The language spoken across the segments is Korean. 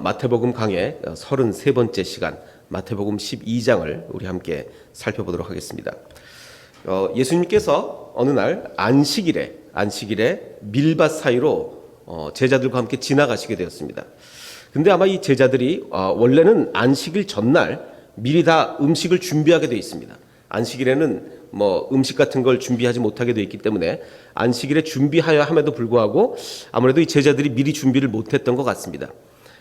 마태복음 강의 33번째 시간 마태복음 12장을 우리 함께 살펴보도록 하겠습니다. 예수님께서 어느 날 안식일에 밀밭 사이로 제자들과 함께 지나가시게 되었습니다. 근데 아마 이 제자들이 원래는 안식일 전날 미리 다 음식을 준비하게 되어 있습니다. 안식일에는 음식 같은 걸 준비하지 못하게 되어 있기 때문에 안식일에 준비하여 함에도 불구하고 아무래도 이 제자들이 미리 준비를 못했던 것 같습니다.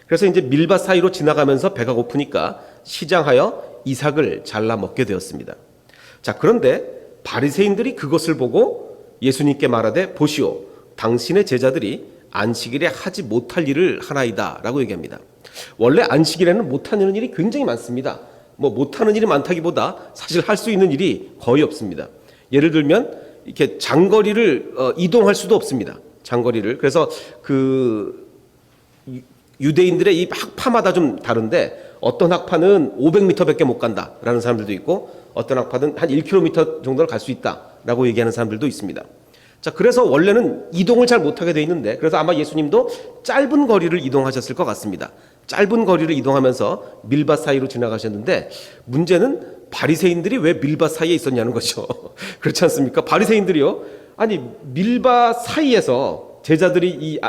그래서 이제 밀밭 사이로 지나가면서 배가 고프니까 시장하여 이삭을 잘라 먹게 되었습니다. 자, 그런데 바리새인들이 그것을 보고 예수님께 말하되 보시오, 당신의 제자들이 안식일에 하지 못할 일을 하나이다 라고 얘기합니다. 원래 안식일에는 못하는 일이 굉장히 많습니다. 못하는 일이 많다기보다 사실 할 수 있는 일이 거의 없습니다. 예를 들면 이렇게 장거리를 이동할 수도 없습니다. 장거리를. 그래서 유대인들의 이 학파마다 좀 다른데 어떤 학파는 500m밖에 못 간다라는 사람들도 있고 어떤 학파는 한 1km 정도를 갈 수 있다라고 얘기하는 사람들도 있습니다. 자, 그래서 원래는 이동을 잘 못하게 돼 있는데 그래서 아마 예수님도 짧은 거리를 이동하셨을 것 같습니다. 짧은 거리를 이동하면서 밀밭 사이로 지나가셨는데 문제는 바리새인들이 왜 밀밭 사이에 있었냐는 거죠. 그렇지 않습니까? 바리새인들이요. 아니 밀밭 사이에서 제자들이 이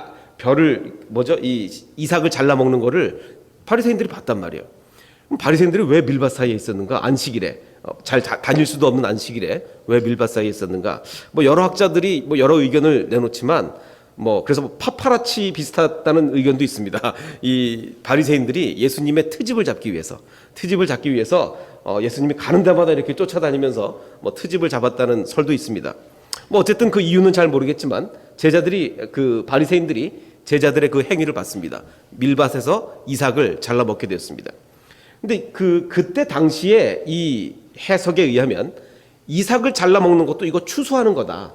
이삭을 잘라 먹는 거를 바리새인들이 봤단 말이에요. 그럼 바리새인들이 왜 밀밭 사이에 있었는가? 안식일에 잘 다닐 수도 없는 안식일에 왜 밀밭 사이에 있었는가? 여러 학자들이 여러 의견을 내놓지만 그래서 파파라치 비슷하다는 의견도 있습니다. 이 바리새인들이 예수님의 트집을 잡기 위해서 예수님이 가는 데마다 이렇게 쫓아다니면서 트집을 잡았다는 설도 있습니다. 어쨌든 그 이유는 잘 모르겠지만 바리새인들이 제자들의 그 행위를 봤습니다. 밀밭에서 이삭을 잘라 먹게 되었습니다. 근데 그때 당시에 이 해석에 의하면 이삭을 잘라 먹는 것도 이거 추수하는 거다.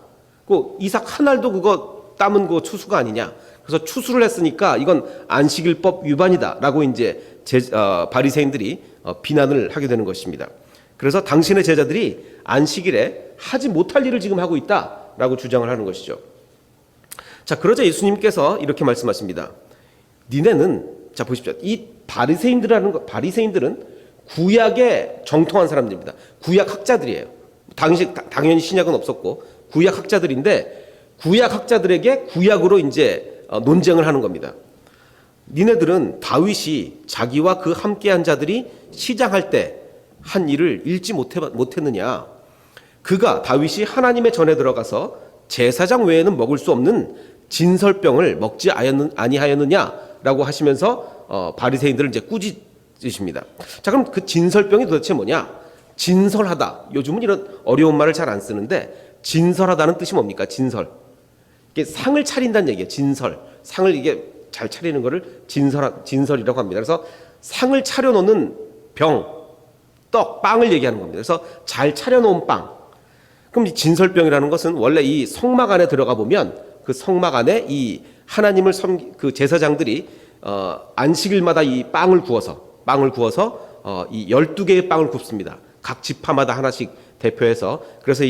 이삭 한 알도 그거 따면 그거 추수가 아니냐. 그래서 추수를 했으니까 이건 안식일법 위반이다라고 이제 바리새인들이 비난을 하게 되는 것입니다. 그래서 당신의 제자들이 안식일에 하지 못할 일을 지금 하고 있다라고 주장을 하는 것이죠. 자, 그러자 예수님께서 이렇게 말씀하십니다. 니네는, 자 보십시오. 이 바리새인들은 구약에 정통한 사람들입니다. 구약 학자들이에요. 당연히 신약은 없었고 구약 학자들인데 구약 학자들에게 구약으로 이제 논쟁을 하는 겁니다. 니네들은 다윗이 자기와 그 함께한 자들이 시장할 때 한 일을 읽지 못했느냐? 그가 다윗이 하나님의 전에 들어가서 제사장 외에는 먹을 수 없는 진설병을 먹지 아니하였느냐라고 하시면서 바리새인들을 이제 꾸짖으십니다. 자, 그럼 그 진설병이 도대체 뭐냐? 진설하다. 요즘은 이런 어려운 말을 잘 안 쓰는데 진설하다는 뜻이 뭡니까? 진설. 이게 상을 차린다는 얘기예요. 진설. 상을 이게 잘 차리는 거를 진설이라고 합니다. 그래서 상을 차려놓는 병, 떡, 빵을 얘기하는 겁니다. 그래서 잘 차려놓은 빵. 그럼 이 진설병이라는 것은 원래 이 성막 안에 들어가 보면 그 성막 안에 이 하나님을 그 제사장들이 안식일마다 이 빵을 구워서 이 12개의 빵을 굽습니다. 각 지파마다 하나씩 대표해서 그래서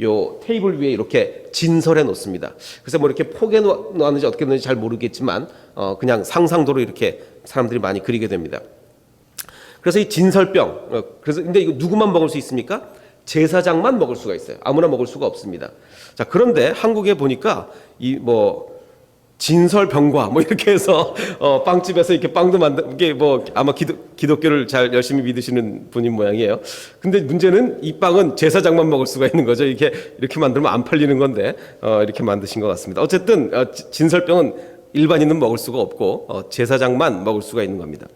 요 테이블 위에 이렇게 진설해 놓습니다. 그래서 이렇게 포개 놓았는지 어떻게 놓는지 잘 모르겠지만 그냥 상상도로 이렇게 사람들이 많이 그리게 됩니다. 그래서 이 진설병, 근데 이거 누구만 먹을 수 있습니까? 제사장만 먹을 수가 있어요. 아무나 먹을 수가 없습니다. 자, 그런데 한국에 보니까 진설병과 이렇게 해서 빵집에서 이렇게 빵도 이게 아마 기독교를 잘 열심히 믿으시는 분인 모양이에요. 근데 문제는 이 빵은 제사장만 먹을 수가 있는 거죠. 이렇게 만들면 안 팔리는 건데 이렇게 만드신 것 같습니다. 어쨌든 진설병은 일반인은 먹을 수가 없고 제사장만 먹을 수가 있는 겁니다.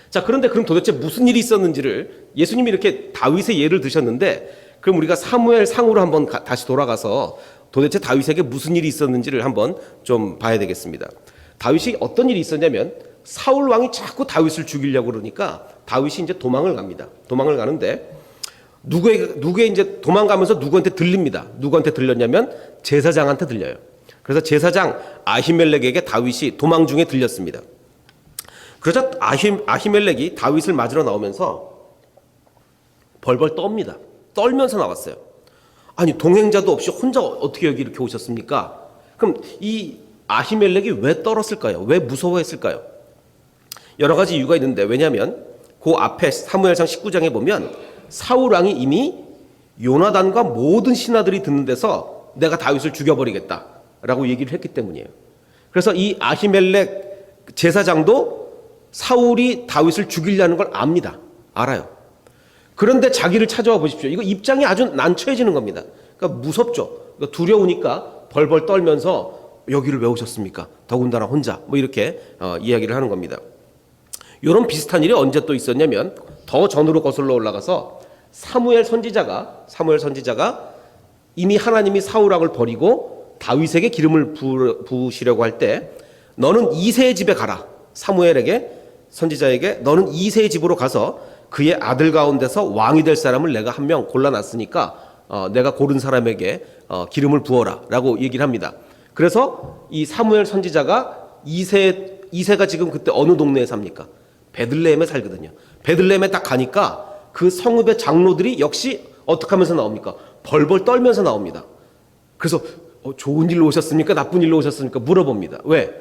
자, 그런데 그럼 도대체 무슨 일이 있었는지를 예수님이 이렇게 다윗의 예를 드셨는데 그럼 우리가 사무엘 상으로 한번 다시 돌아가서 도대체 다윗에게 무슨 일이 있었는지를 한번 좀 봐야 되겠습니다. 다윗이 어떤 일이 있었냐면 사울 왕이 자꾸 다윗을 죽이려고 그러니까 다윗이 이제 도망을 갑니다. 도망을 가는데 누구에 이제 도망가면서 누구한테 들립니다. 누구한테 들렸냐면 제사장한테 들려요. 그래서 제사장 아히멜렉에게 다윗이 도망 중에 들렸습니다. 그러자 아히멜렉이 다윗을 맞으러 나오면서 벌벌 떱니다. 떨면서 나왔어요. 아니, 동행자도 없이 혼자 어떻게 여기 이렇게 오셨습니까? 그럼 이 아히멜렉이 왜 떨었을까요? 왜 무서워했을까요? 여러 가지 이유가 있는데, 왜냐하면 그 앞에 사무엘상 19장에 보면 사울 왕이 이미 요나단과 모든 신하들이 듣는 데서 내가 다윗을 죽여버리겠다라고 얘기를 했기 때문이에요. 그래서 이 아히멜렉 제사장도 사울이 다윗을 죽이려는 걸 압니다. 알아요. 그런데 자기를 찾아와 보십시오. 이거 입장이 아주 난처해지는 겁니다. 그러니까 무섭죠. 그러니까 두려우니까 벌벌 떨면서 여기를 왜 오셨습니까? 더군다나 혼자. 뭐 이렇게 이야기를 하는 겁니다. 이런 비슷한 일이 언제 또 있었냐면 더 전으로 거슬러 올라가서 사무엘 선지자가 이미 하나님이 사울 왕을 버리고 다윗에게 기름을 부으시려고 할 때 너는 이새의 집에 가라. 사무엘에게 선지자에게 너는 이새의 집으로 가서 그의 아들 가운데서 왕이 될 사람을 내가 한 명 골라놨으니까 내가 고른 사람에게 기름을 부어라 라고 얘기를 합니다. 그래서 이 사무엘 선지자가 이새가 지금 그때 어느 동네에 삽니까? 베들레헴에 살거든요. 베들레헴에 딱 가니까 그 성읍의 장로들이 역시 어떻게 하면서 나옵니까? 벌벌 떨면서 나옵니다. 그래서 좋은 일로 오셨습니까? 나쁜 일로 오셨습니까? 물어봅니다. 왜?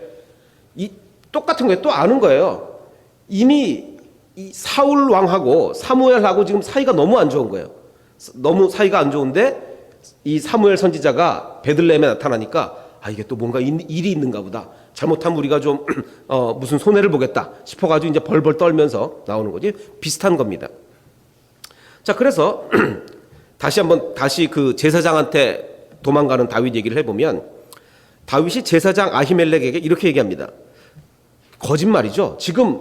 이 똑같은 거예요. 또 아는 거예요. 이미 이 사울 왕하고 사무엘하고 지금 사이가 너무 안 좋은 거예요. 너무 사이가 안 좋은데 이 사무엘 선지자가 베들레헴에 나타나니까 이게 또 뭔가 일이 있는가 보다. 잘못하면 우리가 좀 무슨 손해를 보겠다 싶어가지고 이제 벌벌 떨면서 나오는 거지. 비슷한 겁니다. 자, 그래서 다시 그 제사장한테 도망가는 다윗 얘기를 해보면 다윗이 제사장 아히멜렉에게 이렇게 얘기합니다. 거짓말이죠. 지금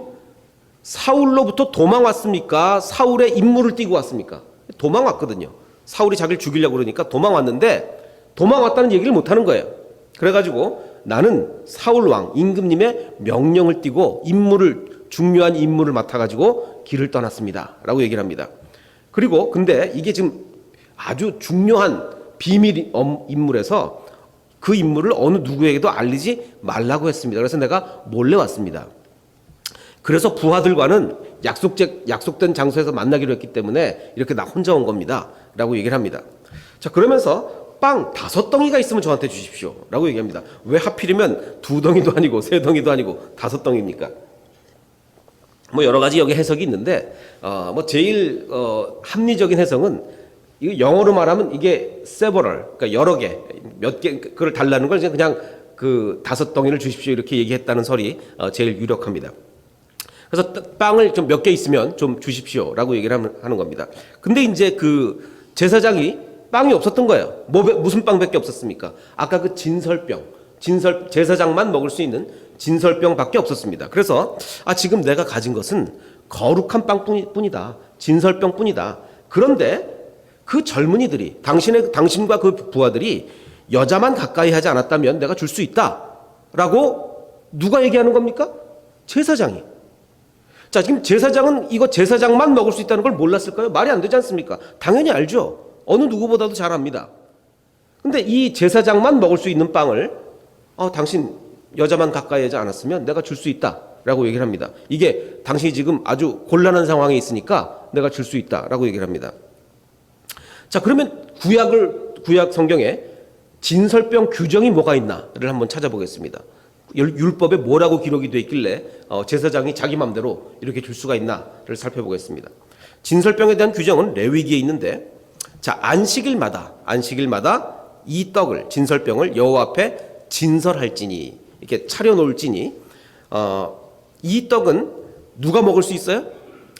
사울로부터 도망왔습니까? 사울의 임무를 띠고 왔습니까? 도망왔거든요. 사울이 자기를 죽이려고 그러니까 도망왔는데 도망왔다는 얘기를 못하는 거예요. 그래가지고 나는 사울 왕 임금님의 명령을 띠고 중요한 임무를 맡아가지고 길을 떠났습니다 라고 얘기를 합니다. 그리고 근데 이게 지금 아주 중요한 비밀 임무라서 그 임무를 어느 누구에게도 알리지 말라고 했습니다. 그래서 내가 몰래 왔습니다. 그래서 부하들과는 약속된 장소에서 만나기로 했기 때문에 이렇게 나 혼자 온 겁니다 라고 얘기를 합니다. 자, 그러면서 빵 5덩이가 있으면 저한테 주십시오 라고 얘기합니다. 왜 하필이면 2덩이도 아니고 3덩이도 아니고 5덩이입니까? 뭐 여러 가지 여기 해석이 있는데 뭐 제일 합리적인 해석은 이거 영어로 말하면 이게 several, 그러니까 여러 개, 몇 개 그걸 달라는 걸 그냥 그 5덩이를 주십시오 이렇게 얘기했다는 설이 제일 유력합니다. 그래서 빵을 좀 몇 개 있으면 좀 주십시오라고 얘기를 하는 겁니다. 근데 이제 그 제사장이 빵이 없었던 거예요. 무슨 빵밖에 없었습니까? 아까 그 제사장만 먹을 수 있는 진설병밖에 없었습니다. 그래서 지금 내가 가진 것은 거룩한 빵뿐이다. 진설병뿐이다. 그런데 그 젊은이들이 당신과 그 부하들이 여자만 가까이 하지 않았다면 내가 줄 수 있다라고 누가 얘기하는 겁니까? 제사장이. 자, 지금 제사장은 이거 제사장만 먹을 수 있다는 걸 몰랐을까요? 말이 안 되지 않습니까? 당연히 알죠. 어느 누구보다도 잘 압니다. 근데 이 제사장만 먹을 수 있는 빵을 당신 여자만 가까이 하지 않았으면 내가 줄 수 있다라고 얘기를 합니다. 이게 당신이 지금 아주 곤란한 상황에 있으니까 내가 줄 수 있다라고 얘기를 합니다. 자, 그러면 구약 성경에 진설병 규정이 뭐가 있나를 한번 찾아보겠습니다. 율법에 뭐라고 기록이 되어 있길래 제사장이 자기 맘대로 이렇게 줄 수가 있나를 살펴보겠습니다. 진설병에 대한 규정은 레위기에 있는데, 자, 안식일마다 이 떡을 진설병을 여호와 앞에 진설할지니, 이렇게 차려놓을지니, 이 떡은 누가 먹을 수 있어요?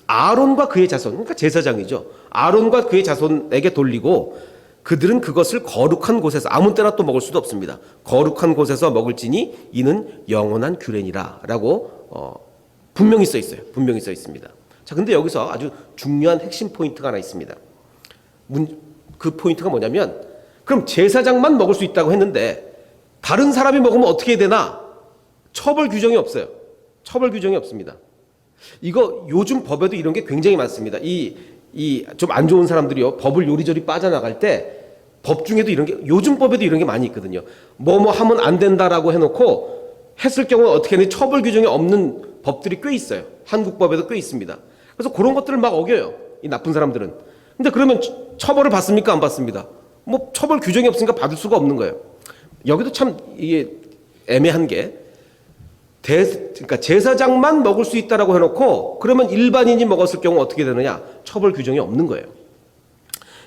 아론과 그의 자손, 그러니까 제사장이죠. 아론과 그의 자손에게 돌리고 그들은 그것을 거룩한 곳에서 아무 때나 또 먹을 수도 없습니다. 거룩한 곳에서 먹을지니 이는 영원한 규례니라 라고 분명히 써 있어요. 분명히 써 있습니다. 자, 근데 여기서 아주 중요한 핵심 포인트가 하나 있습니다. 그 포인트가 뭐냐면, 그럼 제사장만 먹을 수 있다고 했는데 다른 사람이 먹으면 어떻게 해야 되나? 처벌 규정이 없어요. 처벌 규정이 없습니다. 이거 요즘 법에도 이런 게 굉장히 많습니다. 이 좀 안 좋은 사람들이요, 법을 요리조리 빠져나갈 때 법 중에도 이런 게, 요즘 법에도 이런 게 많이 있거든요. 뭐뭐 하면 안 된다라고 해놓고 했을 경우는 어떻게 하는지 처벌 규정이 없는 법들이 꽤 있어요. 한국 법에도 꽤 있습니다. 그래서 그런 것들을 막 어겨요, 이 나쁜 사람들은. 근데 그러면 처벌을 받습니까? 안 받습니다. 뭐 처벌 규정이 없으니까 받을 수가 없는 거예요. 여기도 참 이게 애매한 게, 그러니까 제사장만 먹을 수 있다라고 해놓고 그러면 일반인이 먹었을 경우 어떻게 되느냐? 처벌 규정이 없는 거예요.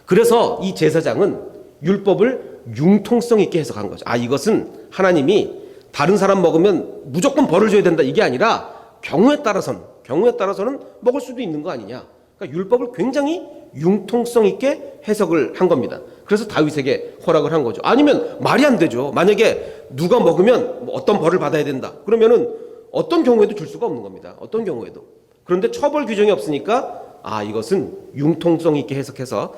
그래서 이 제사장은 율법을 융통성 있게 해석한 거죠. 아, 이것은 하나님이 다른 사람 먹으면 무조건 벌을 줘야 된다 이게 아니라 경우에 따라서는 먹을 수도 있는 거 아니냐. 그러니까 율법을 굉장히 융통성 있게 해석을 한 겁니다. 그래서 다윗에게 허락을 한 거죠. 아니면 말이 안 되죠. 만약에 누가 먹으면 어떤 벌을 받아야 된다. 그러면은 어떤 경우에도 줄 수가 없는 겁니다. 어떤 경우에도. 그런데 처벌 규정이 없으니까 아, 이것은 융통성 있게 해석해서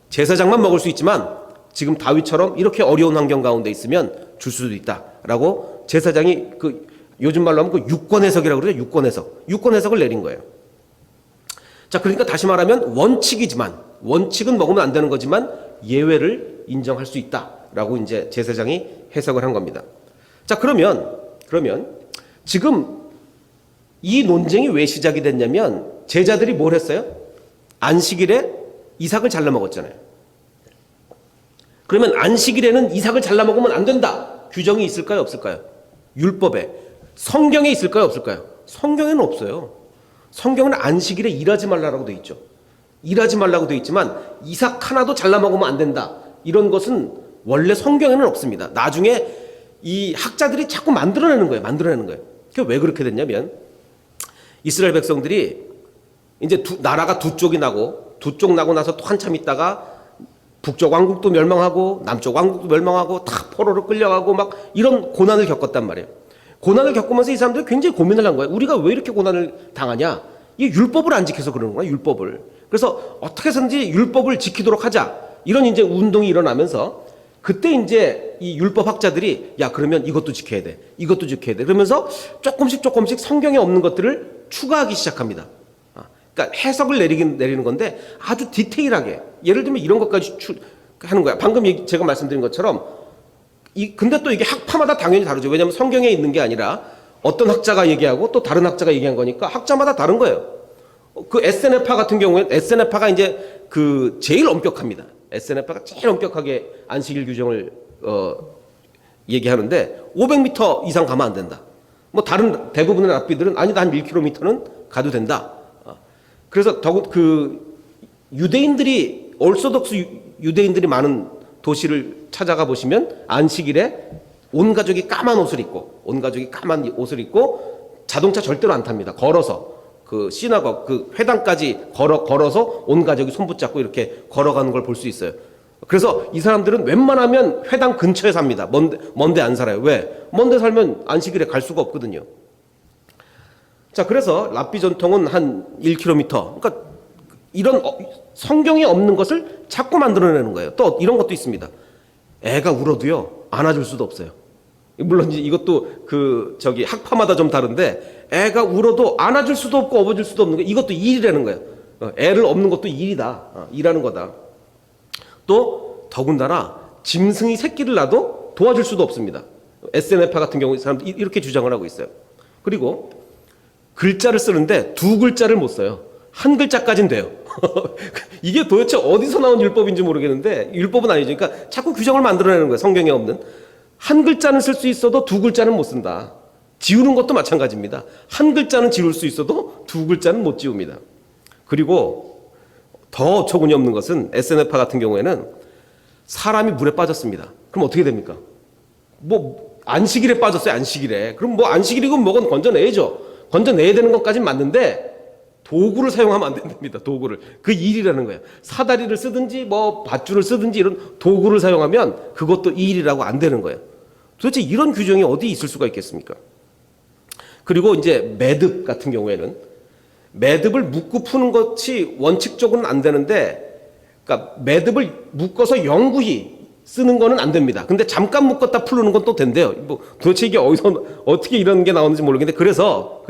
제사장만 먹을 수 있지만 지금 다윗처럼 이렇게 어려운 환경 가운데 있으면 줄 수도 있다라고 제사장이 그 요즘 말로 하면 그 유권 해석이라고 그러죠. 유권 해석. 유권 해석을 내린 거예요. 자, 그러니까 다시 말하면 원칙이지만 원칙은 먹으면 안 되는 거지만 예외를 인정할 수 있다라고 이제 제사장이 해석을 한 겁니다. 자, 그러면 지금 이 논쟁이 왜 시작이 됐냐면 제자들이 뭘 했어요? 안식일에 이삭을 잘라 먹었잖아요. 그러면 안식일에는 이삭을 잘라 먹으면 안 된다. 규정이 있을까요? 없을까요? 율법에. 성경에 있을까요? 없을까요? 성경에는 없어요. 성경은 안식일에 일하지 말라고 돼 있죠. 일하지 말라고 돼 있지만 이삭 하나도 잘라 먹으면 안 된다. 이런 것은 원래 성경에는 없습니다. 나중에 이 학자들이 자꾸 만들어내는 거예요. 그게 왜 그렇게 됐냐면 이스라엘 백성들이 이제 나라가 두 쪽이 나고 두 쪽 나고 나서 또 한참 있다가 북쪽 왕국도 멸망하고 남쪽 왕국도 멸망하고 다 포로로 끌려가고 막 이런 고난을 겪었단 말이에요. 고난을 겪으면서 이 사람들이 굉장히 고민을 한 거예요. 우리가 왜 이렇게 고난을 당하냐? 이 율법을 안 지켜서 그러는 거야, 율법을. 그래서 어떻게 해서든지 율법을 지키도록 하자. 이런 이제 운동이 일어나면서 그때 이제 이 율법 학자들이 야, 그러면 이것도 지켜야 돼. 이것도 지켜야 돼. 그러면서 조금씩 성경에 없는 것들을 추가하기 시작합니다. 그러니까 해석을 내리는 건데 아주 디테일하게. 예를 들면 이런 것까지 하는 거야. 방금 제가 말씀드린 것처럼 근데 또 이게 학파마다 당연히 다르죠. 왜냐하면 성경에 있는 게 아니라 어떤 학자가 얘기하고 또 다른 학자가 얘기한 거니까 학자마다 다른 거예요. 그 에세네파 같은 경우에 에세네파가 이제 그 제일 엄격합니다. 에세네파가 제일 엄격하게 안식일 규정을 얘기하는데 500m 이상 가면 안 된다. 뭐 다른 대부분의 랍비들은 아니다, 한 1km는 가도 된다. 그래서 더욱 그 유대인들이 orthodox 유대인들이 많은 도시를 찾아가 보시면 안식일에 온 가족이 까만 옷을 입고 자동차 절대로 안 탑니다. 걸어서 그 시나고 그 회당까지 걸어서 온 가족이 손붙잡고 이렇게 걸어가는 걸 볼 수 있어요. 그래서 이 사람들은 웬만하면 회당 근처에 삽니다. 먼데 안 살아요. 왜? 먼데 살면 안식일에 갈 수가 없거든요. 자, 그래서 랍비 전통은 한 1km. 그러니까 이런 성경에 없는 것을 자꾸 만들어내는 거예요. 또 이런 것도 있습니다. 애가 울어도요, 안아줄 수도 없어요. 물론 이것도 학파마다 좀 다른데 애가 울어도 안아줄 수도 없고 업어줄 수도 없는 거, 이것도 일이라는 거예요. 애를 업는 것도 일이다. 일하는 거다. 또 더군다나 짐승이 새끼를 낳아도 도와줄 수도 없습니다. SNF파 같은 경우 사람들이 이렇게 주장을 하고 있어요. 그리고 글자를 쓰는데 두 글자를 못 써요. 한 글자까지는 돼요. 이게 도대체 어디서 나온 율법인지 모르겠는데 율법은 아니죠. 그러니까 자꾸 규정을 만들어내는 거예요. 성경에 없는. 한 글자는 쓸 수 있어도 두 글자는 못 쓴다. 지우는 것도 마찬가지입니다. 한 글자는 지울 수 있어도 두 글자는 못 지웁니다. 그리고 더 어처구니 없는 것은 SNF파 같은 경우에는 사람이 물에 빠졌습니다. 그럼 어떻게 됩니까? 뭐 안식일에 빠졌어요. 안식일에. 그럼 뭐 안식일이고 뭐건 건져내야죠. 건져내야 되는 것까지는 맞는데 도구를 사용하면 안 된답니다. 도구를. 그 일이라는 거예요. 사다리를 쓰든지 뭐 밧줄을 쓰든지 이런 도구를 사용하면 그것도 일이라고 안 되는 거예요. 도대체 이런 규정이 어디 있을 수가 있겠습니까? 그리고 이제 매듭 같은 경우에는 매듭을 묶고 푸는 것이 원칙적으로는 안 되는데, 그러니까 매듭을 묶어서 영구히 쓰는 거는 안 됩니다. 근데 잠깐 묶었다 풀는 건 또 된대요. 뭐 도대체 이게 어떻게 이런 게 나오는지 모르겠는데, 그래서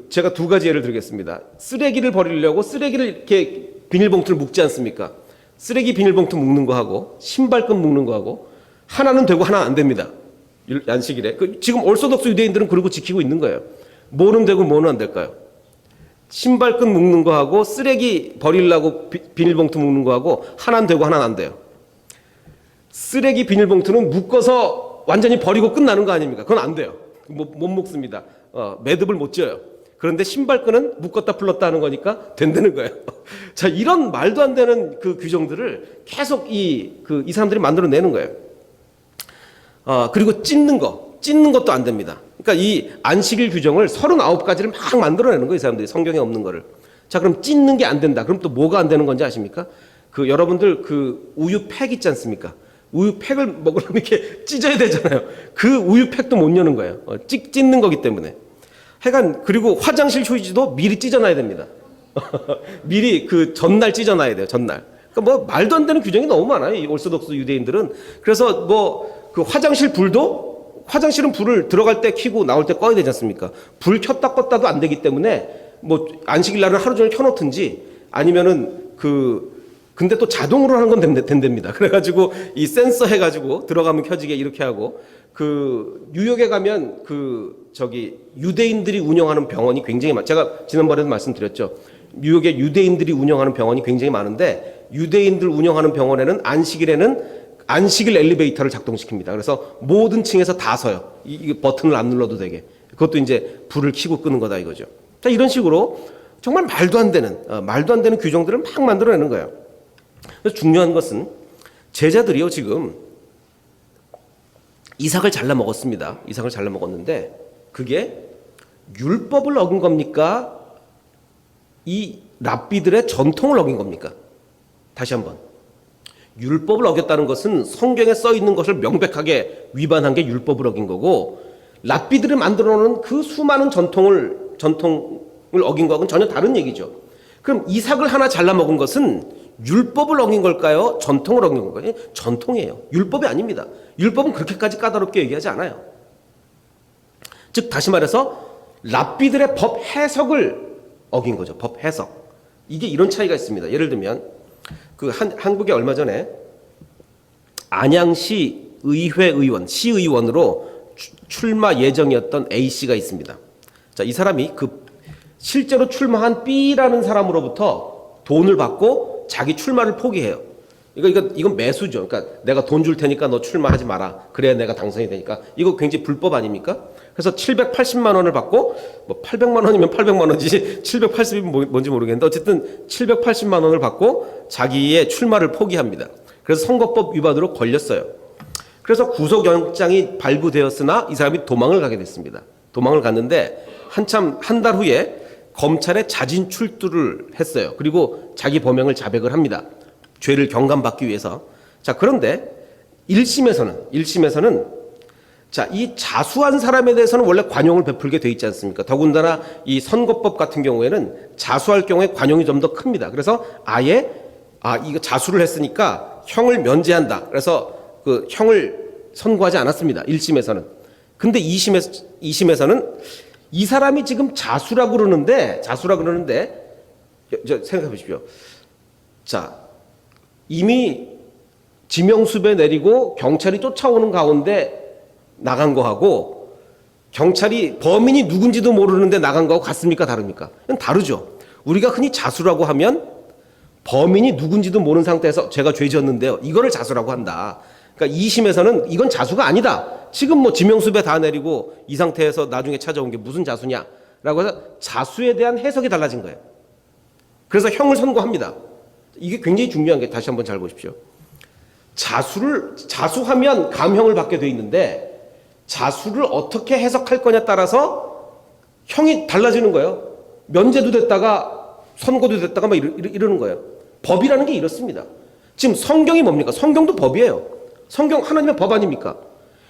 제가 두 가지 예를 들겠습니다. 쓰레기를 버리려고 쓰레기를 이렇게 비닐봉투를 묶지 않습니까? 쓰레기 비닐봉투 묶는 거 하고 신발끈 묶는 거 하고 하나는 되고 하나는 안 됩니다. 안식일에. 지금 orthodox 유대인들은 그러고 지키고 있는 거예요. 뭐는 되고 뭐는 안 될까요? 신발끈 묶는 거 하고 쓰레기 버리려고 비닐봉투 묶는 거 하고 하나는 되고 하나는 안 돼요. 쓰레기 비닐봉투는 묶어서 완전히 버리고 끝나는 거 아닙니까? 그건 안 돼요. 못 먹습니다. 매듭을 못 지어요. 그런데 신발끈은 묶었다 풀었다 하는 거니까 된다는 거예요. 자, 이런 말도 안 되는 그 규정들을 계속 이 사람들이 만들어내는 거예요. 그리고 찢는 것도 안 됩니다. 그러니까 이 안식일 규정을 39가지를 막 만들어내는 거예요, 이 사람들이. 성경에 없는 거를. 자, 그럼 찢는 게 안 된다. 그럼 또 뭐가 안 되는 건지 아십니까? 여러분들 우유 팩 있지 않습니까? 우유 팩을 먹으려면 이렇게 찢어야 되잖아요. 그 우유 팩도 못 여는 거예요. 찢는 거기 때문에. 하여간, 그리고 화장실 휴지도 미리 찢어놔야 됩니다. 미리 전날 찢어놔야 돼요, 전날. 그러니까 말도 안 되는 규정이 너무 많아요, 이 오르소독스 유대인들은. 그래서 화장실은 불을 들어갈 때 켜고 나올 때 꺼야 되지 않습니까? 불 켰다 껐다도 안 되기 때문에 안식일 날은 하루 종일 켜놓든지 아니면은 근데 또 자동으로 하는 건 된답니다. 그래가지고 이 센서 해가지고 들어가면 켜지게 이렇게 하고 뉴욕에 가면 유대인들이 운영하는 병원이 굉장히 제가 지난번에도 말씀드렸죠. 뉴욕에 유대인들이 운영하는 병원이 굉장히 많은데 유대인들 운영하는 병원에는 안식일에는 안식일 엘리베이터를 작동시킵니다. 그래서 모든 층에서 다 서요. 이 버튼을 안 눌러도 되게. 그것도 이제 불을 켜고 끄는 거다 이거죠. 자, 이런 식으로 정말 말도 안 되는 규정들을 막 만들어내는 거예요. 그래서 중요한 것은 제자들이요, 지금 이삭을 잘라 먹었습니다. 이삭을 잘라 먹었는데 그게 율법을 어긴 겁니까? 이 랍비들의 전통을 어긴 겁니까? 다시 한번. 율법을 어겼다는 것은 성경에 써 있는 것을 명백하게 위반한 게 율법을 어긴 거고, 랍비들이 만들어 놓은 그 수많은 전통을 어긴 거하고는 전혀 다른 얘기죠. 그럼 이삭을 하나 잘라 먹은 것은 율법을 어긴 걸까요? 전통을 어긴 걸까요? 전통이에요. 율법이 아닙니다. 율법은 그렇게까지 까다롭게 얘기하지 않아요. 즉 다시 말해서 랍비들의 법 해석을 어긴 거죠. 법 해석. 이게 이런 차이가 있습니다. 예를 들면 한국에 얼마 전에 안양시 의회의원, 시의원으로 출마 예정이었던 A씨가 있습니다. 자, 이 사람이 실제로 출마한 B라는 사람으로부터 돈을 받고 자기 출마를 포기해요. 이건 매수죠. 그러니까 내가 돈 줄 테니까 너 출마하지 마라. 그래야 내가 당선이 되니까. 이거 굉장히 불법 아닙니까? 그래서 780만 원을 받고 800만 원이면 800만 원이지 780이 뭔지 모르겠는데 어쨌든 780만 원을 받고 자기의 출마를 포기합니다. 그래서 선거법 위반으로 걸렸어요. 그래서 구속영장이 발부되었으나 이 사람이 도망을 가게 됐습니다. 도망을 갔는데 한 달 후에 검찰에 자진 출두를 했어요. 그리고 자기 범행을 자백을 합니다. 죄를 경감받기 위해서. 자, 그런데 1심에서는 자, 이 자수한 사람에 대해서는 원래 관용을 베풀게 돼 있지 않습니까? 더군다나 이 선거법 같은 경우에는 자수할 경우에 관용이 좀 더 큽니다. 그래서 아예 이거 자수를 했으니까 형을 면제한다. 그래서 형을 선고하지 않았습니다. 1심에서는. 근데 2심에서는 이 사람이 지금 자수라 그러는데 생각해 보십시오. 자, 이미 지명수배 내리고 경찰이 쫓아오는 가운데 나간 거하고 경찰이 범인이 누군지도 모르는데 나간 거하고 같습니까? 다릅니까? 다르죠. 우리가 흔히 자수라고 하면 범인이 누군지도 모르는 상태에서 제가 죄 지었는데요, 이거를 자수라고 한다. 그러니까 2심에서는 이건 자수가 아니다. 지금 지명수배 다 내리고 이 상태에서 나중에 찾아온 게 무슨 자수냐라고 해서 자수에 대한 해석이 달라진 거예요. 그래서 형을 선고합니다. 이게 굉장히 중요한 게, 다시 한번 잘 보십시오. 자수하면 감형을 받게 돼 있는데 자수를 어떻게 해석할 거냐에 따라서 형이 달라지는 거예요. 면제도 됐다가 선고도 됐다가 막 이러는 거예요. 법이라는 게 이렇습니다. 지금 성경이 뭡니까? 성경도 법이에요. 성경 하나님의 법 아닙니까?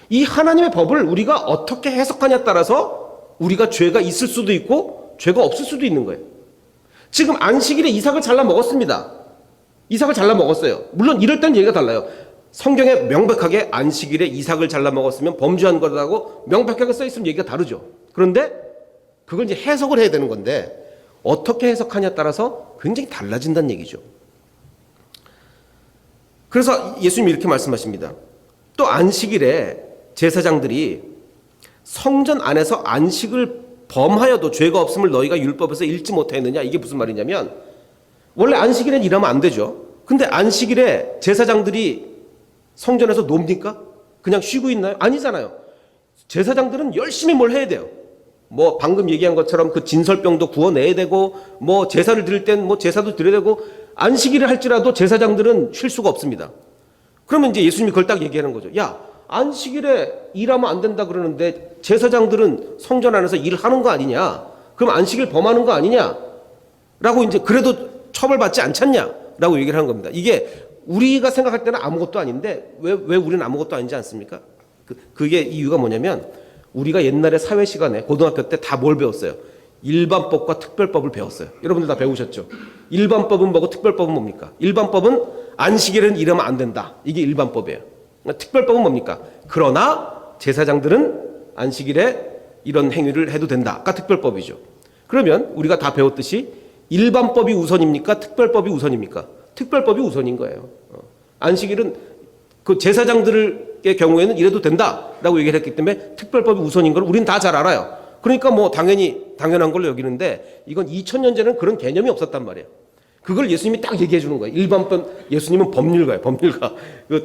이 하나님의 법을 우리가 어떻게 해석하냐에 따라서 우리가 죄가 있을 수도 있고 죄가 없을 수도 있는 거예요. 지금 안식일에 이삭을 잘라 먹었습니다. 이삭을 잘라 먹었어요. 물론 이럴 땐 얘기가 달라요. 성경에 명백하게 안식일에 이삭을 잘라 먹었으면 범죄한 거라고 명백하게 써 있으면 얘기가 다르죠. 그런데 그걸 이제 해석을 해야 되는 건데 어떻게 해석하냐에 따라서 굉장히 달라진다는 얘기죠. 그래서 예수님이 이렇게 말씀하십니다. 또 안식일에 제사장들이 성전 안에서 안식을 범하여도 죄가 없음을 너희가 율법에서 읽지 못하였느냐? 이게 무슨 말이냐면 원래 안식일엔 일하면 안 되죠. 근데 안식일에 제사장들이 성전에서 놉니까? 그냥 쉬고 있나요? 아니잖아요. 제사장들은 열심히 뭘 해야 돼요. 뭐 방금 얘기한 것처럼 그 진설병도 구워내야 되고, 뭐 제사를 드릴 땐 뭐 제사도 드려야 되고, 안식일을 할지라도 제사장들은 쉴 수가 없습니다. 그러면 이제 예수님이 그걸 딱 얘기하는 거죠. 야, 안식일에 일하면 안 된다 그러는데 제사장들은 성전 안에서 일하는 거 아니냐? 그럼 안식일 범하는 거 아니냐? 라고 이제 그래도 처벌받지 않잖냐? 라고 얘기를 하는 겁니다. 이게 우리가 생각할 때는 아무것도 아닌데 왜 우리는 아무것도 아니지 않습니까? 그게 이유가 뭐냐면 우리가 옛날에 사회 시간에 고등학교 때 다 뭘 배웠어요? 일반법과 특별법을 배웠어요. 여러분들 다 배우셨죠? 일반법은 뭐고 특별법은 뭡니까? 일반법은 안식일에는 일하면 안 된다. 이게 일반법이에요. 특별법은 뭡니까? 그러나 제사장들은 안식일에 이런 행위를 해도 된다가 특별법이죠. 그러면 우리가 다 배웠듯이 일반법이 우선입니까? 특별법이 우선입니까? 특별법이 우선인 거예요. 안식일은 그 제사장들의 경우에는 이래도 된다라고 얘기를 했기 때문에 특별법이 우선인 걸 우리는 다 잘 알아요. 그러니까 뭐 당연한 걸로 여기는데 이건 2000년 전에는 그런 개념이 없었단 말이에요. 그걸 예수님이 딱 얘기해 주는 거예요. 일반법, 예수님은 법률가예요. 법률가.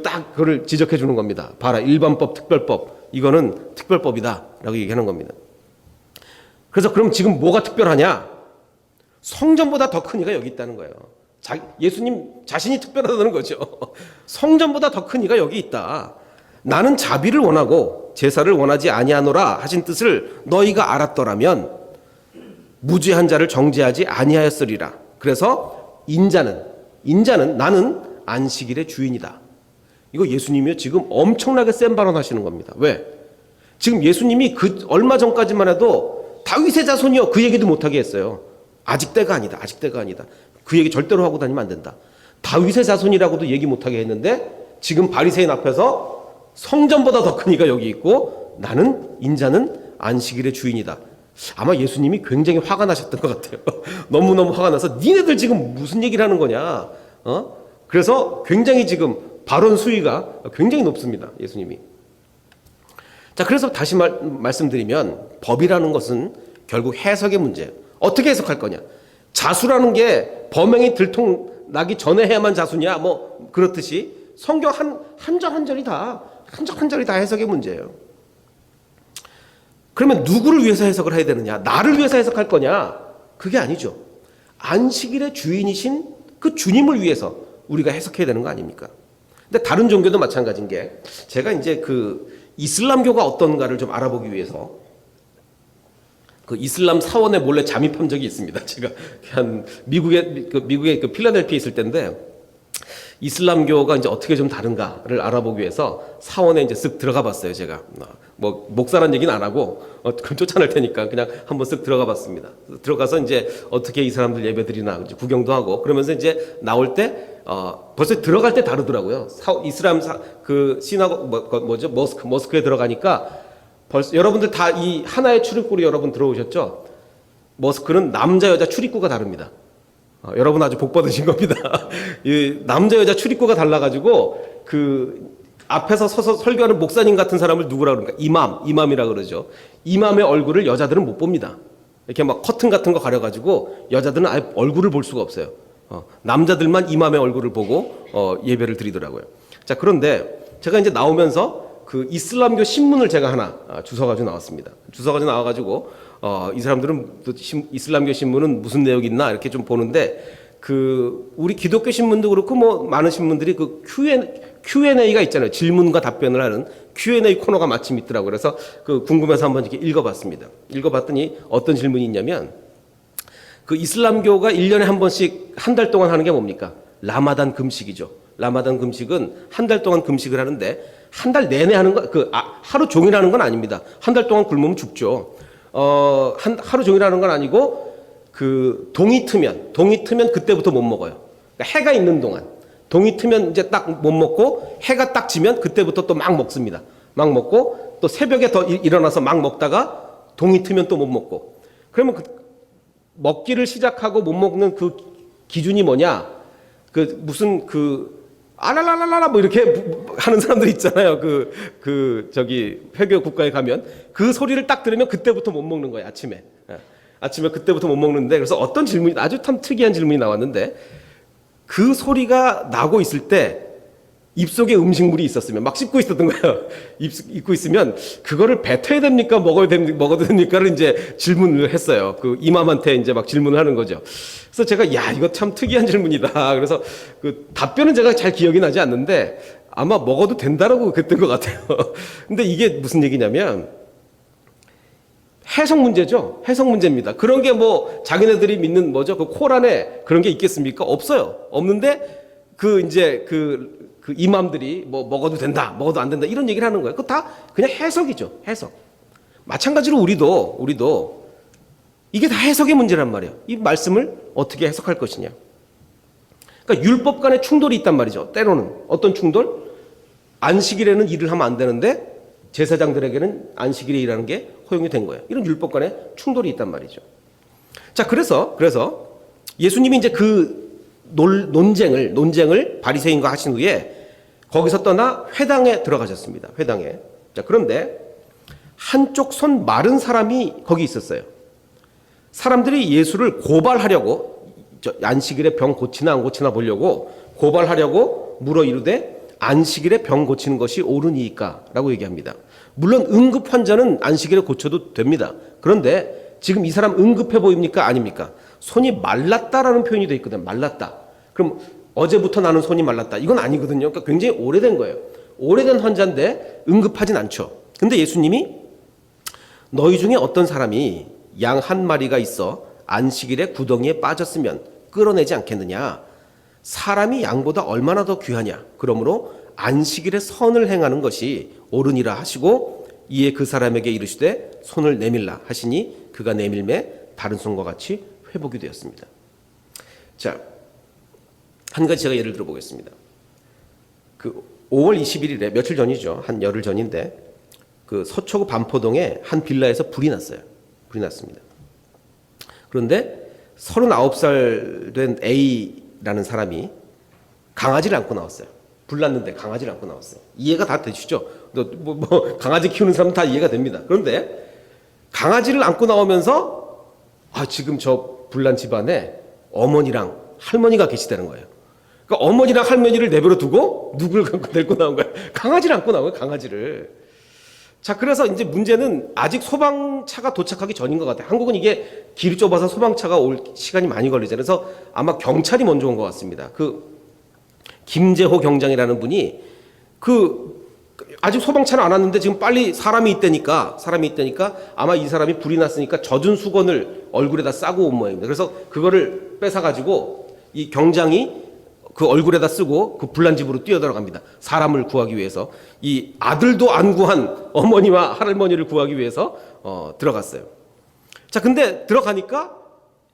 딱 그걸 지적해 주는 겁니다. 봐라, 일반법, 특별법. 이거는 특별법이다. 라고 얘기하는 겁니다. 그래서 그럼 지금 뭐가 특별하냐? 성전보다 더 큰 이가 여기 있다는 거예요. 예수님 자신이 특별하다는 거죠. 성전보다 더 큰 이가 여기 있다. 나는 자비를 원하고 제사를 원하지 아니하노라 하신 뜻을 너희가 알았더라면 무죄한 자를 정죄하지 아니하였으리라. 그래서 인자는 나는 안식일의 주인이다. 이거 예수님이 지금 엄청나게 센 발언하시는 겁니다. 왜? 지금 예수님이 얼마 전까지만 해도 다윗의 자손이요 그 얘기도 못하게 했어요. 아직 때가 아니다. 아직 때가 아니다. 그 얘기 절대로 하고 다니면 안 된다. 다윗의 자손이라고도 얘기 못하게 했는데 지금 바리새인 앞에서 성전보다 더 큰 이가 여기 있고 인자는 안식일의 주인이다. 아마 예수님이 굉장히 화가 나셨던 것 같아요. 너무너무 화가 나서 니네들 지금 무슨 얘기를 하는 거냐. 그래서 굉장히 지금 발언 수위가 굉장히 높습니다. 예수님이. 자, 그래서 다시 말씀드리면 법이라는 것은 결국 해석의 문제예요. 어떻게 해석할 거냐. 자수라는 게 범행이 들통나기 전에 해야만 자수냐 뭐 그렇듯이 성경 한 절 한 절이 다 해석의 문제예요. 그러면 누구를 위해서 해석을 해야 되느냐? 나를 위해서 해석할 거냐? 그게 아니죠. 안식일의 주인이신 그 주님을 위해서 우리가 해석해야 되는 거 아닙니까? 근데 다른 종교도 마찬가지인 게 제가 이제 그 이슬람교가 어떤가를 좀 알아보기 위해서 그 이슬람 사원에 몰래 잠입한 적이 있습니다. 제가 한 미국의 그 필라델피아에 있을 때인데 이슬람교가 이제 어떻게 좀 다른가를 알아보기 위해서 사원에 이제 쓱 들어가 봤어요. 제가 뭐 목사란 얘기는 안 하고 그럼 쫓아낼 테니까 그냥 한번 쓱 들어가 봤습니다. 들어가서 이제 어떻게 이 사람들 예배드리나 구경도 하고 그러면서 이제 나올 때 벌써 들어갈 때 다르더라고요. 이슬람 그 머스크에 들어가니까 벌써 여러분들 다 이 하나의 출입구로 여러분 들어오셨죠? 머스크는 남자 여자 출입구가 다릅니다. 여러분 아주 복 받으신 겁니다. 이 남자 여자 출입구가 달라가지고 그 앞에서 서서 설교하는 목사님 같은 사람을 누구라 그러니까 이맘이라 그러죠. 이맘의 얼굴을 여자들은 못 봅니다. 이렇게 막 커튼 같은 거 가려가지고 여자들은 아예 얼굴을 볼 수가 없어요. 남자들만 이맘의 얼굴을 보고 예배를 드리더라고요. 자, 그런데 제가 이제 나오면서 그 이슬람교 신문을 제가 하나 주워가지고 나왔습니다. 주워가지고 나와가지고 이 사람들은 또 이슬람교 신문은 무슨 내용이 있나 이렇게 좀 보는데 그 우리 기독교 신문도 그렇고 뭐 많은 신문들이 그 Q&A가 있잖아요. 질문과 답변을 하는 Q&A 코너가 마침 있더라고요. 그래서 그 궁금해서 한번 이렇게 읽어봤습니다. 읽어봤더니 어떤 질문이 있냐면 그 이슬람교가 1년에 한 번씩 한 달 동안 하는 게 뭡니까? 라마단 금식이죠. 라마단 금식은 한 달 동안 금식을 하는데 한 달 내내 하는 거, 하루 종일 하는 건 아닙니다. 한 달 동안 굶으면 죽죠. 하루 종일 하는 건 아니고, 동이 트면 그때부터 못 먹어요. 그러니까 해가 있는 동안. 동이 트면 이제 딱 못 먹고, 해가 딱 지면 그때부터 또 막 먹습니다. 막 먹고, 또 새벽에 더 일어나서 막 먹다가, 동이 트면 또 못 먹고. 그러면 먹기를 시작하고 못 먹는 그 기준이 뭐냐? 아랄랄랄라 뭐 이렇게 하는 사람들 있잖아요. 저기 회교 국가에 가면 그 소리를 딱 들으면 그때부터 못 먹는 거예요. 아침에 그때부터 못 먹는데 그래서 어떤 질문이 아주 참 특이한 질문이 나왔는데 그 소리가 나고 있을 때 입속에 음식물이 있었으면 막 씹고 있었던 거예요. 입고 있으면 그거를 뱉어야 됩니까? 먹어도 됩니까를 이제 질문을 했어요. 그 이맘한테 이제 막 질문을 하는 거죠. 그래서 제가 야, 이거 참 특이한 질문이다. 그래서 그 답변은 제가 잘 기억이 나지 않는데 아마 먹어도 된다라고 그랬던 것 같아요. 근데 이게 무슨 얘기냐면 해석 문제죠. 해석 문제입니다. 그런 게 뭐 자기네들이 믿는 뭐죠? 그 코란에 그런 게 있겠습니까? 없어요. 없는데 그 이맘들이 뭐 먹어도 된다, 먹어도 안 된다 이런 얘기를 하는 거예요. 그거 다 그냥 해석이죠. 해석. 마찬가지로 우리도 이게 다 해석의 문제란 말이에요. 이 말씀을 어떻게 해석할 것이냐. 그러니까 율법 간의 충돌이 있단 말이죠. 때로는 어떤 충돌? 안식일에는 일을 하면 안 되는데 제사장들에게는 안식일에 일하는 게 허용이 된 거예요. 이런 율법 간의 충돌이 있단 말이죠. 자, 그래서 예수님이 이제 그 논쟁을 바리새인과 하신 후에 거기서 떠나 회당에 들어가셨습니다. 회당에. 자, 그런데 한쪽 손 마른 사람이 거기 있었어요. 사람들이 예수를 고발하려고 안식일에 병 고치나 안 고치나 보려고 고발하려고 물어 이르되 안식일에 병 고치는 것이 옳으니까 라고 얘기합니다. 물론 응급 환자는 안식일에 고쳐도 됩니다. 그런데 지금 이 사람 응급해 보입니까? 아닙니까? 손이 말랐다라는 표현이 되어 있거든요. 말랐다. 그럼 어제부터 나는 손이 말랐다. 이건 아니거든요. 그러니까 굉장히 오래된 거예요. 오래된 환자인데 응급하진 않죠. 근데 예수님이 너희 중에 어떤 사람이 양 한 마리가 있어 안식일에 구덩이에 빠졌으면 끌어내지 않겠느냐. 사람이 양보다 얼마나 더 귀하냐. 그러므로 안식일에 선을 행하는 것이 옳으니라 하시고 이에 그 사람에게 이르시되 손을 내밀라 하시니 그가 내밀매 다른 손과 같이 회복이 되었습니다. 자, 한 가지 제가 예를 들어 보겠습니다. 그 5월 21일에 며칠 전이죠. 한 열흘 전인데 그 서초구 반포동에 한 빌라에서 불이 났어요. 불이 났습니다. 그런데 39살 된 A라는 사람이 강아지를 안고 나왔어요. 불났는데 강아지를 안고 나왔어요. 이해가 다 되시죠? 강아지 키우는 사람은 다 이해가 됩니다. 그런데 강아지를 안고 나오면서 지금 저 불난 집안에 어머니랑 할머니가 계시다는 거예요. 그러니까 어머니랑 할머니를 내버려 두고 누굴 데리고 나온 거예요? 강아지를 안고 나온 거예요. 강아지를. 자, 그래서 이제 문제는 아직 소방차가 도착하기 전인 것 같아요. 한국은 이게 길이 좁아서 소방차가 올 시간이 많이 걸리잖아요. 그래서 아마 경찰이 먼저 온 것 같습니다. 그 김재호 경장이라는 분이 아직 소방차는 안 왔는데 지금 빨리 사람이 있다니까 아마 이 사람이 불이 났으니까 젖은 수건을 얼굴에다 싸고 온 모양입니다. 그래서 그거를 뺏어가지고 이 경장이 그 얼굴에다 쓰고 그 불난 집으로 뛰어들어갑니다. 사람을 구하기 위해서. 이 아들도 안 구한 어머니와 할머니를 구하기 위해서 들어갔어요. 자, 근데 들어가니까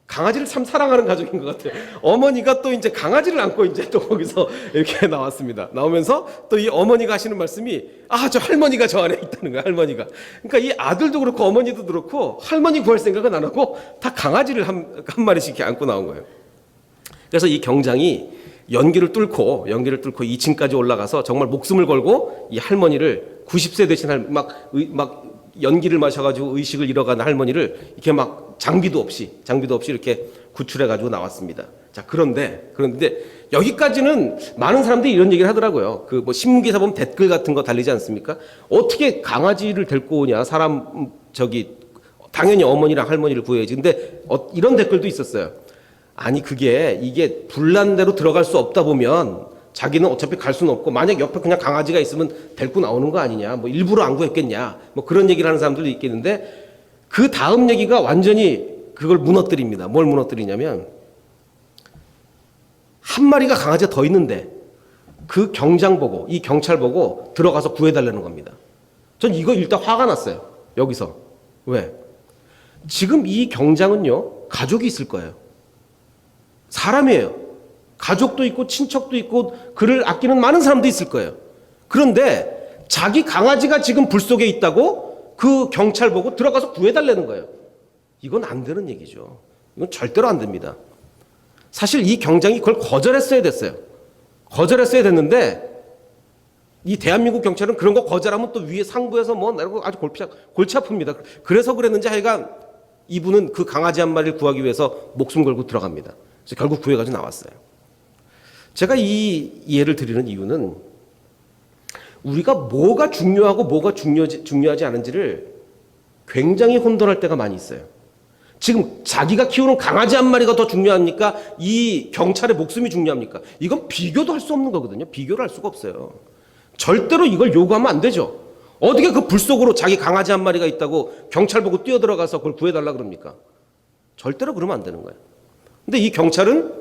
강아지를 참 사랑하는 가족인 것 같아요. 어머니가 또 이제 강아지를 안고 이제 또 거기서 이렇게 나왔습니다. 나오면서 또 이 어머니가 하시는 말씀이 저 할머니가 저 안에 있다는 거야, 할머니가. 그러니까 이 아들도 그렇고 어머니도 그렇고 할머니 구할 생각은 안 하고 다 강아지를 한 마리씩 이렇게 안고 나온 거예요. 그래서 이 경장이 연기를 뚫고 2층까지 올라가서 정말 목숨을 걸고 이 할머니를 90세 되신 막 연기를 마셔가지고 의식을 잃어가는 할머니를 이렇게 막 장비도 없이 이렇게 구출해가지고 나왔습니다. 자, 그런데 여기까지는 많은 사람들이 이런 얘기를 하더라고요. 그 뭐 신문기사 보면 댓글 같은 거 달리지 않습니까? 어떻게 강아지를 데리고 오냐? 당연히 어머니랑 할머니를 구해야지. 근데 이런 댓글도 있었어요. 아니, 이게 불난 대로 들어갈 수 없다 보면 자기는 어차피 갈 수는 없고 만약 옆에 그냥 강아지가 있으면 데리고 나오는 거 아니냐, 뭐 일부러 안 구했겠냐, 뭐 그런 얘기를 하는 사람들도 있겠는데 그 다음 얘기가 완전히 그걸 무너뜨립니다. 뭘 무너뜨리냐면 한 마리가 강아지가 더 있는데 그 이 경찰 보고 들어가서 구해달라는 겁니다. 전 이거 일단 화가 났어요. 여기서. 왜? 지금 이 경장은요, 가족이 있을 거예요. 사람이에요. 가족도 있고 친척도 있고 그를 아끼는 많은 사람도 있을 거예요. 그런데 자기 강아지가 지금 불 속에 있다고 그 경찰 보고 들어가서 구해달라는 거예요. 이건 안 되는 얘기죠. 이건 절대로 안 됩니다. 사실 이 경장이 그걸 거절했어야 됐어요. 거절했어야 됐는데 이 대한민국 경찰은 그런 거 거절하면 또 위에 상부에서 아주 골치 아픕니다. 그래서 그랬는지 하여간 이분은 그 강아지 한 마리를 구하기 위해서 목숨 걸고 들어갑니다. 그래서 결국 구해가지고 나왔어요. 제가 이 예를 드리는 이유는 우리가 뭐가 중요하고 뭐가 중요하지 않은지를 굉장히 혼돈할 때가 많이 있어요. 지금 자기가 키우는 강아지 한 마리가 더 중요합니까? 이 경찰의 목숨이 중요합니까? 이건 비교도 할 수 없는 거거든요. 비교를 할 수가 없어요. 절대로 이걸 요구하면 안 되죠. 어떻게 그 불 속으로 자기 강아지 한 마리가 있다고 경찰 보고 뛰어들어가서 그걸 구해달라 그럽니까? 절대로 그러면 안 되는 거예요. 근데 이 경찰은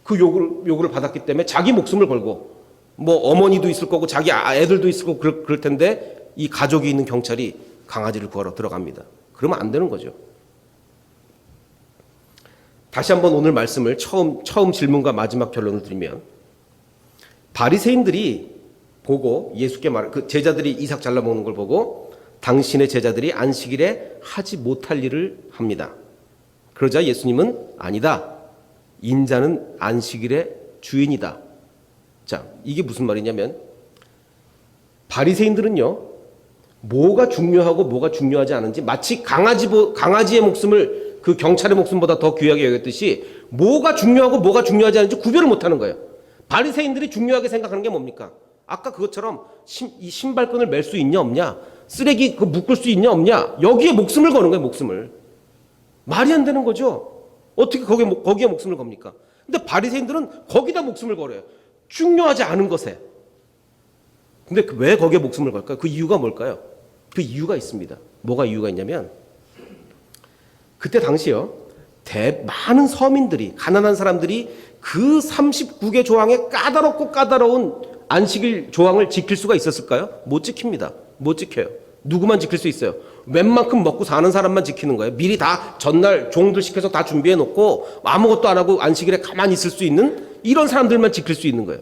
그 요구를 받았기 때문에 자기 목숨을 걸고 뭐 어머니도 있을 거고 자기 애들도 있을 거고 그럴 텐데 이 가족이 있는 경찰이 강아지를 구하러 들어갑니다. 그러면 안 되는 거죠. 다시 한번 오늘 말씀을 처음 질문과 마지막 결론을 드리면 바리새인들이 보고 예수께 그 제자들이 이삭 잘라 먹는 걸 보고 당신의 제자들이 안식일에 하지 못할 일을 합니다. 그러자 예수님은 아니다. 인자는 안식일의 주인이다. 자, 이게 무슨 말이냐면 바리새인들은요. 뭐가 중요하고 뭐가 중요하지 않은지 마치 강아지의 목숨을 그 경찰의 목숨보다 더 귀하게 여겼듯이 뭐가 중요하고 뭐가 중요하지 않은지 구별을 못하는 거예요. 바리새인들이 중요하게 생각하는 게 뭡니까? 아까 그것처럼 이 신발끈을 멜 수 있냐 없냐, 쓰레기 그 묶을 수 있냐 없냐, 여기에 목숨을 거는 거예요. 목숨을. 말이 안 되는 거죠. 어떻게 거기에 목숨을 겁니까? 근데 바리새인들은 거기다 목숨을 걸어요. 중요하지 않은 것에. 근데 왜 거기에 목숨을 걸까요? 그 이유가 뭘까요? 그 이유가 있습니다. 뭐가 이유가 있냐면 그때 당시요. 많은 서민들이 가난한 사람들이 그 39개 조항의 까다로운 안식일 조항을 지킬 수가 있었을까요? 못 지킵니다. 못 지켜요. 누구만 지킬 수 있어요? 웬만큼 먹고 사는 사람만 지키는 거예요. 미리 다 전날 종들 시켜서 다 준비해 놓고 아무것도 안 하고 안식일에 가만히 있을 수 있는 이런 사람들만 지킬 수 있는 거예요.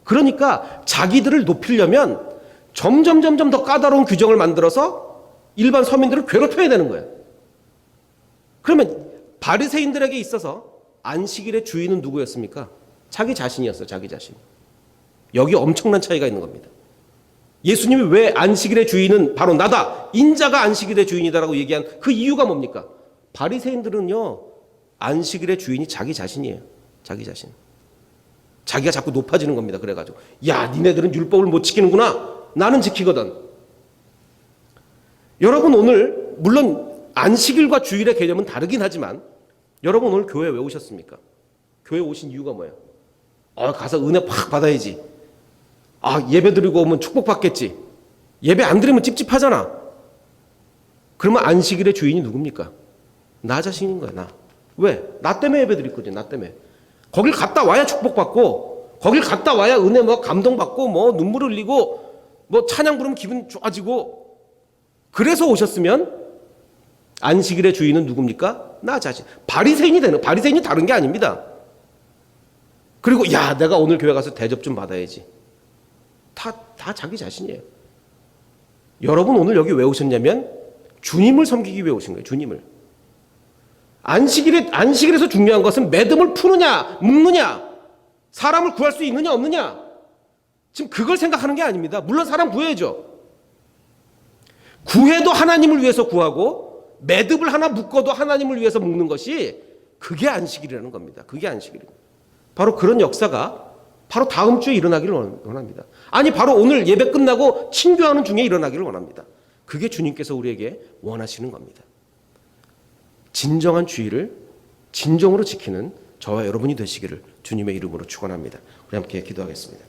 그러니까 자기들을 높이려면 점점 더 까다로운 규정을 만들어서 일반 서민들을 괴롭혀야 되는 거예요. 그러면 바리새인들에게 있어서 안식일의 주인은 누구였습니까? 자기 자신이었어요. 자기 자신. 여기 엄청난 차이가 있는 겁니다. 예수님이 왜 안식일의 주인은 바로 나다. 인자가 안식일의 주인이다라고 얘기한 그 이유가 뭡니까? 바리새인들은요. 안식일의 주인이 자기 자신이에요. 자기 자신. 자기가 자꾸 높아지는 겁니다. 그래가지고 야 니네들은 율법을 못 지키는구나. 나는 지키거든. 여러분 오늘 물론 안식일과 주일의 개념은 다르긴 하지만 여러분 오늘 교회 왜 오셨습니까? 교회 오신 이유가 뭐예요? 가서 은혜 팍 받아야지. 예배 드리고 오면 축복받겠지. 예배 안 드리면 찝찝하잖아. 그러면 안식일의 주인이 누굽니까? 나 자신인 거야. 나. 왜? 나 때문에 예배 드릴 거지. 나 때문에. 거길 갔다 와야 축복받고 거길 갔다 와야 은혜 감동받고 눈물 흘리고 찬양 부르면 기분 좋아지고 그래서 오셨으면 안식일의 주인은 누굽니까? 나 자신. 바리새인이 다른 게 아닙니다. 그리고 내가 오늘 교회 가서 대접 좀 받아야지. 다 자기 자신이에요. 여러분 오늘 여기 왜 오셨냐면 주님을 섬기기 위해 오신 거예요. 주님을. 안식일에서 중요한 것은 매듭을 푸느냐 묶느냐 사람을 구할 수 있느냐 없느냐 지금 그걸 생각하는 게 아닙니다. 물론 사람 구해야죠. 구해도 하나님을 위해서 구하고 매듭을 하나 묶어도 하나님을 위해서 묶는 것이 그게 안식일이라는 겁니다. 그게 안식일입니다. 바로 그런 역사가 바로 다음 주에 일어나기를 원합니다. 아니 바로 오늘 예배 끝나고 친교하는 중에 일어나기를 원합니다. 그게 주님께서 우리에게 원하시는 겁니다. 진정한 주의를 진정으로 지키는 저와 여러분이 되시기를 주님의 이름으로 축원합니다. 우리 함께 기도하겠습니다.